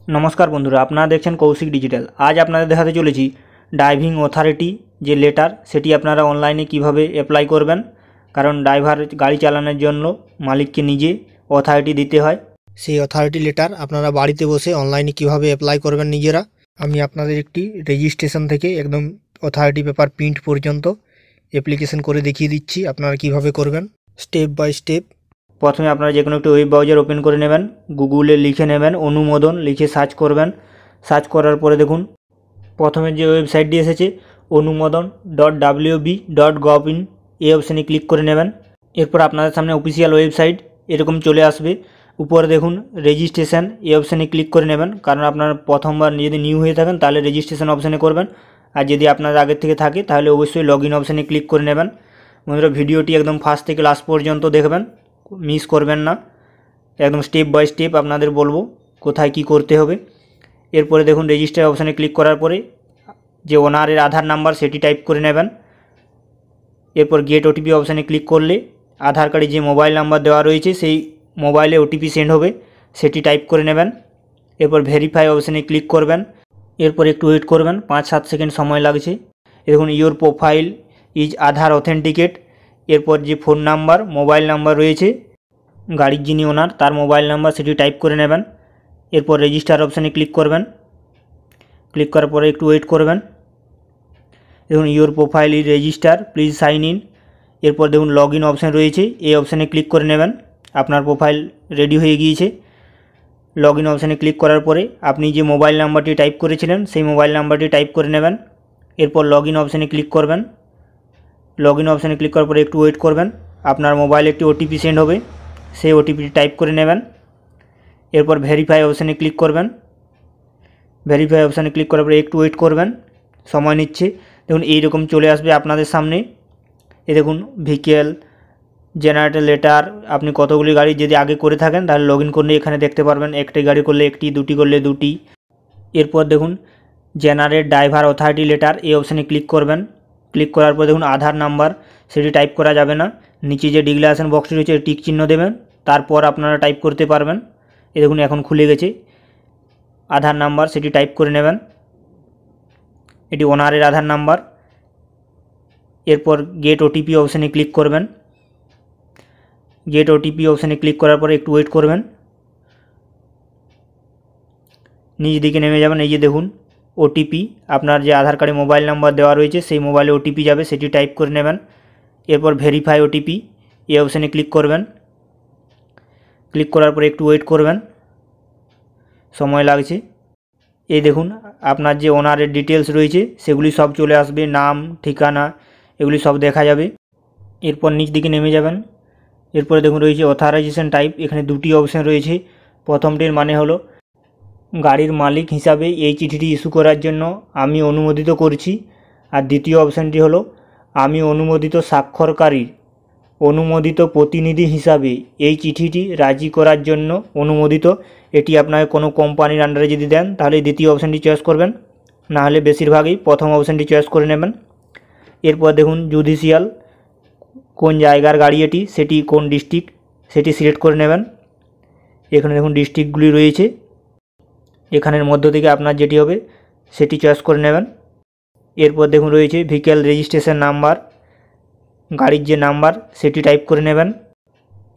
नमस्कार बंधुरा आपनारा देखছেন কৌশিক ডিজিটাল। आज আপনাদের দেখাতে চলেছি ড্রাইভিং অথরিটি যে লেটার সেটি আপনারা অনলাইনে কিভাবে অ্যাপ্লাই করবেন। কারণ ড্রাইভার গাড়ি চালানোর জন্য মালিককে নিজে অথরিটি দিতে হয়। সেই অথরিটি লেটার আপনারা বাড়িতে বসে অনলাইনে কিভাবে অ্যাপ্লাই করবেন নিজেরা, আমি আপনাদের একটি রেজিস্ট্রেশন থেকে একদম অথরিটি পেপার প্রিন্ট পর্যন্ত অ্যাপ্লিকেশন করে দেখিয়ে দিচ্ছি আপনারা কিভাবে করবেন স্টেপ বাই স্টেপ। প্রথমে আপনারা যে কোনো একটি ওয়েব ব্রাউজার ওপেন করে নেবেন, গুগলে লিখে নেবেন অনুমোদন, লিখে সার্চ করবেন। সার্চ করার পরে দেখুন প্রথমে যে ওয়েবসাইটটি এসেছে অনুমোদন.wb.gov.in এই অপশানে ক্লিক করে নেবেন। এরপর আপনাদের সামনে অফিসিয়াল ওয়েবসাইট এরকম চলে আসবে। উপরে দেখুন রেজিস্ট্রেশন এই অপশানে ক্লিক করে নেবেন, কারণ আপনারা প্রথমবার যদি নিউ হয়ে থাকেন তাহলে রেজিস্ট্রেশন অপশানে করবেন, আর যদি আপনার আগের থেকে থাকে তাহলে অবশ্যই লগ ইন অপশানে ক্লিক করে নেবেন। বন্ধুরা ভিডিওটি একদম ফার্স্ট থেকে লাস্ট পর্যন্ত দেখবেন, মিস করবেন না। একদম স্টেপ বাই স্টেপ আপনাদের বলবো কোথায় কি করতে হবে। এরপরে দেখুন রেজিস্টার অপশানে ক্লিক করার পরে যে ওনারের আধার নাম্বার সেটি টাইপ করে নেবেন। এরপর গেট ওটিপি অপশানে ক্লিক করলে আধার কার্ডে যে মোবাইল নাম্বার দেওয়া রয়েছে সেই মোবাইলে ওটিপি সেন্ড হবে, সেটি টাইপ করে নেবেন। এরপর ভেরিফাই অপশানে ক্লিক করবেন। এরপর একটু ওয়েট করবেন, 5-7 সেকেন্ড সময় লাগছে। দেখুন your profile is Aadhaar authenticate. এরপর যে ফোন নাম্বার মোবাইল নাম্বার রয়েছে গাড়ির যিনি ওনার তার মোবাইল নাম্বার সেটি টাইপ করে নেবেন। এরপর রেজিস্টার অপশানে ক্লিক করবেন। ক্লিক করার পরে একটু ওয়েট করবেন। দেখুন your profile is register, please sign in. এরপর দেখুন লগ ইন অপশান রয়েছে, এই অপশানে ক্লিক করে নেবেন। আপনার প্রোফাইল রেডি হয়ে গিয়েছে। লগ ইন অপশানে ক্লিক করার পরে আপনি যে মোবাইল নাম্বারটি টাইপ করেছিলেন সেই মোবাইল নাম্বারটি টাইপ করে নেবেন। এরপর লগ ইন অপশানে ক্লিক করবেন। লগ ইন অপশানে ক্লিক করার পরে একটু ওয়েট করবেন। আপনার মোবাইলে একটি ওটিপি সেন্ড হবে, সেই ওটিপিটি টাইপ করে নেবেন। এরপর ভেরিফাই অপশানে ক্লিক করবেন। ভেরিফাই অপশানে ক্লিক করার পরে একটু ওয়েট করবেন, সময় নিচ্ছে। দেখুন এইরকম চলে আসবে আপনাদের সামনে। এই দেখুন ভেহিক্যাল জেনারেটর লেটার, আপনি কতগুলি গাড়ি যদি আগে করে থাকেন তাহলে লগ ইন করলে এখানে দেখতে পারবেন। একটি গাড়ি করলে একটি, দুটি করলে দুটি। এরপর দেখুন জেনারেট ড্রাইভার অথরিটি লেটার এই অপশানে ক্লিক করবেন। ক্লিক করার পর দেখুন আধার নাম্বার সেটি টাইপ করা যাবে না, নিচে যে ডিক্লারেশন বক্সটি রয়েছে টিক চিহ্ন দেবেন, তারপর আপনারা টাইপ করতে পারবেন। এই দেখুন এখন খুলে গেছে। আধার নাম্বার সেটি টাইপ করে নেবেন, এটি ওনারের আধার নাম্বার। এরপর গেট ওটিপি অপশানে ক্লিক করবেন। গেট ওটিপি অপশানে ক্লিক করার পরে একটু ওয়েট করবেন। নিচ দিকে নেমে যাবেন, এই যে দেখুন ওটিপি, আপনার যে আধার কার্ডে মোবাইল নাম্বার দেওয়া রয়েছে সেই মোবাইলে ওটিপি যাবে, সেটি টাইপ করে নেবেন। এরপর ভেরিফাই ওটিপি এই অপশানে ক্লিক করবেন। ক্লিক করার পরে একটু ওয়েট করবেন, সময় লাগছে। এই দেখুন আপনার যে ওনারের ডিটেলস রয়েছে সেগুলি সব চলে আসবে, নাম, ঠিকানা এগুলি সব দেখা যাবে। এরপর নিচ দিকে নেমে যাবেন। এরপরে দেখুন রয়েছে অথরাইজেশন টাইপ, এখানে দুটি অপশান রয়েছে। প্রথমটির মানে হলো গাড়ির মালিক হিসাবে এই চিঠিটি ইস্যু করার জন্য আমি অনুমোদিত করছি, আর দ্বিতীয় অপশানটি হলো আমি অনুমোদিত স্বাক্ষরকারীর অনুমোদিত প্রতিনিধি হিসাবে এই চিঠিটি রাজি করার জন্য অনুমোদিত। এটি আপনাকে কোনো কোম্পানির আন্ডারে যদি দেন তাহলে দ্বিতীয় অপশানটি চয়েস করবেন, না হলে বেশিরভাগই প্রথম অপশানটি চয়েস করে নেবেন। এরপর দেখুন জুডিশিয়াল, কোন জায়গার গাড়ি এটি, সেটি কোন ডিস্ট্রিক্ট সেটি সিলেক্ট করে নেবেন। এখানে দেখুন ডিস্ট্রিক্টগুলি রয়েছে, এখানের মধ্য থেকে আপনার যেটি হবে সেটি চয়েস করে নেবেন। এরপর দেখুন রয়েছে ভেহিক্যাল রেজিস্ট্রেশন নাম্বার, গাড়ির যে নাম্বার সেটি টাইপ করে নেবেন।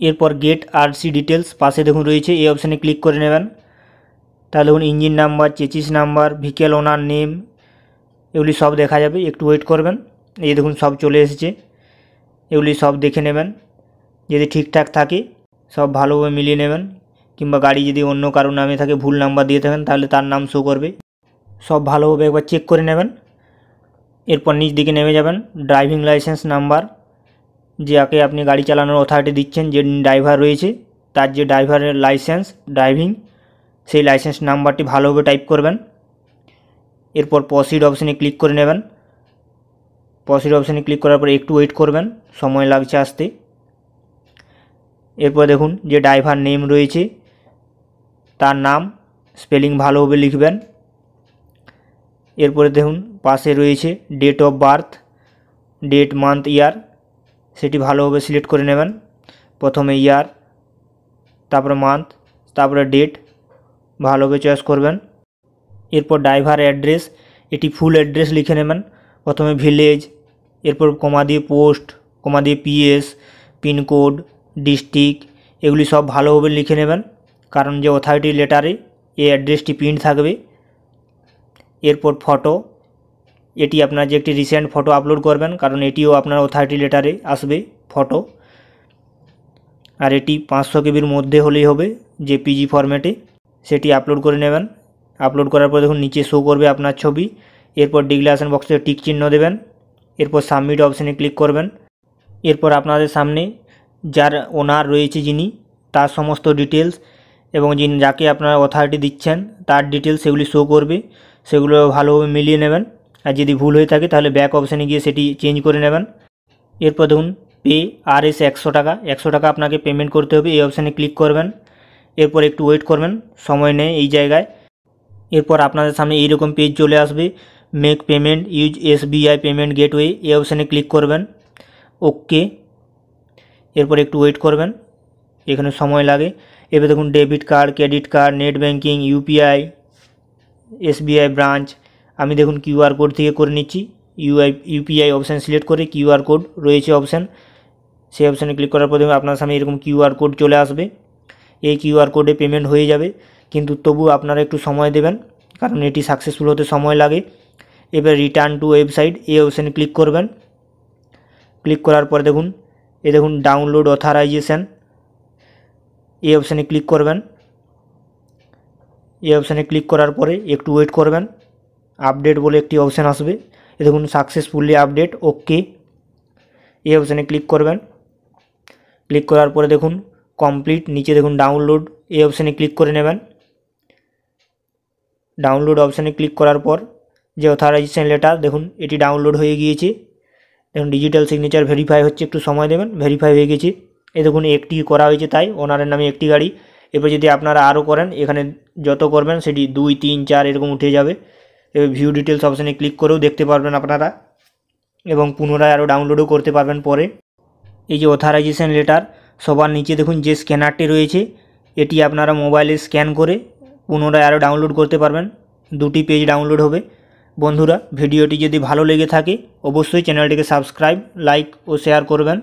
এরপর গেট আরসি ডিটেলস পাশে দেখুন রয়েছে, এই অপশানে ক্লিক করে নেবেন। তাহলে দেখুন engine number, chassis number, vehicle owner name এগুলি সব দেখা যাবে। একটু ওয়েট করবেন, এই দেখুন সব চলে এসেছে। এগুলি সব দেখে নেবেন, যদি ঠিকঠাক থাকে সব ভালোভাবে মিলিয়ে নেবেন, কিংবা গাড়ি যদি অন্য কারো নামে থাকে, ভুল নাম্বার দিয়ে থাকেন তাহলে তার নাম শো করবে। সব ভালোভাবে একবার চেক করে নেবেন। এরপর নিচ দিকে নেমে যাবেন, ড্রাইভিং লাইসেন্স নাম্বার, যাকে আপনি গাড়ি চালানোর অথরিটি দিচ্ছেন, যে ড্রাইভার রয়েছে তার যে ড্রাইভারের লাইসেন্স ড্রাইভিং সেই লাইসেন্স নাম্বারটি ভালোভাবে টাইপ করবেন। এরপর প্রসিড অপশানে ক্লিক করে নেবেন। প্রসিড অপশানে ক্লিক করার পর একটু ওয়েট করবেন, সময় লাগছে আসতে। এরপর দেখুন যে ড্রাইভার নেম রয়েছে তার নাম স্পেলিং ভালোভাবে লিখবেন। এরপরে দেখুন পাশে রয়েছে date of birth, date, month, year সেটি ভালোভাবে সিলেক্ট করে নেবেন। প্রথমে ইয়ার, তারপরে মান্থ, তারপরে ডেট, ভালোভাবে চয়েস করবেন। এরপর ড্রাইভার অ্যাড্রেস, এটি ফুল অ্যাড্রেস লিখে নেবেন। প্রথমে ভিলেজ, এরপর কমা দিয়ে পোস্ট, কমা দিয়ে পিএস, পিনকোড, ডিস্ট্রিক্ট, এগুলি সব ভালোভাবে লিখে নেবেন, কারণ যে অথরিটি লেটারে এই অ্যাড্রেসটি প্রিন্ট থাকবে। এরপর ফটো, এটি আপনার যে একটি রিসেন্ট ফটো আপলোড করবেন, কারণ এটিও আপনার অথরিটি লেটারে আসবে ফটো। আর এটি 500 কেবির মধ্যে হলেই হবে, জেপিজি ফরম্যাটে, সেটি আপলোড করে নেবেন। আপলোড করার পর দেখুন নিচে শো করবে আপনার ছবি। এরপর ডিক্লারেশন বক্সে টিক চিহ্ন দেবেন। এরপর সাবমিট অপশানে ক্লিক করবেন। এরপর আপনাদের সামনে যার ওনার রয়েছে যিনি, তার সমস্ত ডিটেলস এবং যিনি যাকে আপনারা অথরিটি দিচ্ছেন তার ডিটেলস সেগুলি শো করবে, সেগুলো ভালোভাবে মিলিয়ে নেবেন। আর যদি ভুল হয়ে থাকে তাহলে ব্যাক অপশানে গিয়ে সেটি চেঞ্জ করে নেবেন। এরপর দেখুন পে RS 100 টাকা, 100 টাকা আপনাকে পেমেন্ট করতে হবে, এই অপশানে ক্লিক করবেন। এরপর একটু ওয়েট করবেন, সময় নেই এই জায়গায়। এরপর আপনাদের সামনে এইরকম পেজ চলে আসবে, make payment use SBI payment gateway, এই অপশানে ক্লিক করবেন। ওকে, এরপর একটু ওয়েট করবেন, এখানে সময় লাগে। এবার দেখুন debit card, credit card, net banking, UPI, SBI branch, আমি দেখুন QR কোড থেকে করে নিচ্ছি। UPI অপশান সিলেক্ট করে QR কোড রয়েছে অপশান, সেই অপশানে ক্লিক করার পর দেখুন আপনার সামনে এরকম QR কোড চলে আসবে। এই QR কোডে পেমেন্ট হয়ে যাবে, কিন্তু তবু আপনারা একটু সময় দেবেন, কারণ এটি সাকসেসফুল হতে সময় লাগে। এবার রিটার্ন টু ওয়েবসাইট, এই অপশানে ক্লিক করবেন। ক্লিক করার পর দেখুন দেখুন ডাউনলোড অথরাইজেশন, এই অপশানে ক্লিক করবেন। এই অপশানে ক্লিক করার পরে একটু ওয়েট করবেন, আপডেট বলে একটি অপশান আসবে, দেখুন সাকসেসফুলি আপডেট, ওকে, এই অপশানে ক্লিক করবেন। ক্লিক করার পরে দেখুন কমপ্লিট, নিচে দেখুন ডাউনলোড, এই অপশানে ক্লিক করে নেবেন। ডাউনলোড অপশানে ক্লিক করার পর যে অথরাইজেশন লেটার দেখুন এটি ডাউনলোড হয়ে গিয়েছে। দেখুন ডিজিটাল সিগনেচার ভেরিফাই হচ্ছে, একটু সময় দেবেন, ভেরিফাই হয়ে গেছে। এই দেখুন একটি করা হয়েছে, তাই ওনারের নামে একটি গাড়ি। এবার যদি আপনারা আরও করেন, এখানে যত করবেন সেটি 2, 3, 4 এরকম উঠে যাবে। এবার ভিউ ডিটেলস অপশানে ক্লিক করেও দেখতে পারবেন আপনারা, এবং পুনরায় আরও ডাউনলোডও করতে পারবেন পরে। এই যে অথরাইজেশন লেটার, সবার নিচে দেখুন যে স্ক্যানারটি রয়েছে, এটি আপনারা মোবাইলে স্ক্যান করে পুনরায় আরও ডাউনলোড করতে পারবেন। 2টি পেজ ডাউনলোড হবে। বন্ধুরা, ভিডিওটি যদি ভালো লেগে থাকে অবশ্যই চ্যানেলটিকে সাবস্ক্রাইব, লাইক ও শেয়ার করবেন।